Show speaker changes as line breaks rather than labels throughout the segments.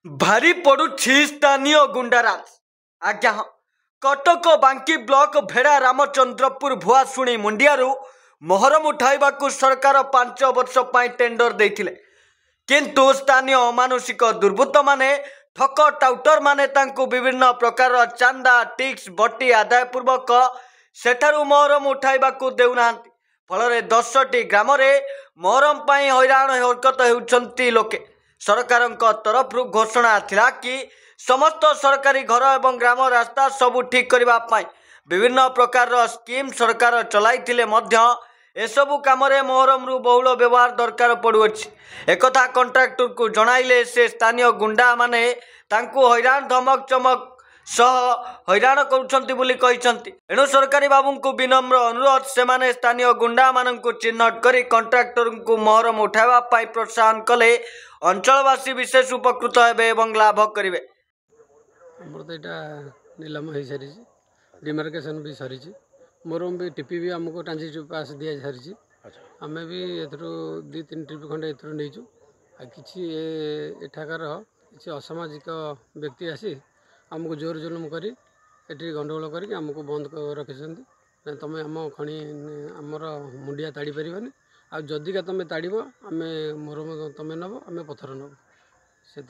भारी पड़ुछि स्थानीय गुंडाराज आज्ञा हाँ कटक बांकी ब्लॉक भेड़ा रामचंद्रपुर भुआशुणी मुंडियारू मोहरम उठाइबा सरकार 5 वर्ष पाई टेंडर देथिले किंतु स्थानीय अमानुषिक दुर्बृत्त माने ठक टाउटर माने तांकु विभिन्न प्रकार चांदा टिक्स बटी आदाय पूर्वक सेठारू मोहरम उठाइबा देउना फल 10टी ग्राम मोहरम पाई हैरान हरकत होउछंती लोके सरकार तरफ घोषणा थिला कि समस्त सरकारी घर एवं ग्राम रास्ता सबू ठीक करने विभिन्न प्रकार स्कीम सरकार चलाइथिले मध्य एसबू कम मोहरम बहुल व्यवहार दरकार पड़ुअछि। एकथा कंट्राक्टर को जणाइले से स्थानीय गुंडा माने तांकु हैरान धमक चमक सह हैरान करुछंती बोली कहिसंती। एणु सरकारी बाबू को विनम्र अनुरोध से स्थानीय गुंडा माननकु चिन्हट करी कंट्राक्टर को मोहरम उठाइबा पाई प्रोत्साहन कले अंचलवासी विशेष उपकृत हेबे एवं लाभ करिवे।
हमर तो एटा नीलम हो सारी डिमार्केशन भी सरी मोरम भी टीपी भी आमको ट्रांजिट पास दिया सारी आम भी एथरू 2-3 ट्रिप खंडे एथरू नहींचु कि एठाकार किसी असामाजिक व्यक्ति आसी आमको जोर जुलुम करी एटी गंडगोल करके आमको बंद रखी तुम आम खणी आमर मुंडिया ताड़ी पारनि आदिका तुम ताड़ आम मोरम तुम नब आम पथर नब से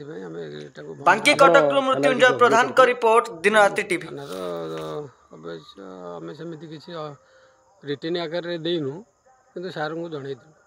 बांकी कटक मृत्युंजय प्रधान का रिपोर्ट दिन राति टीवी
अवश्य आम सेमती किसी रिटर्न आकार देनु कि सार को जनईलु।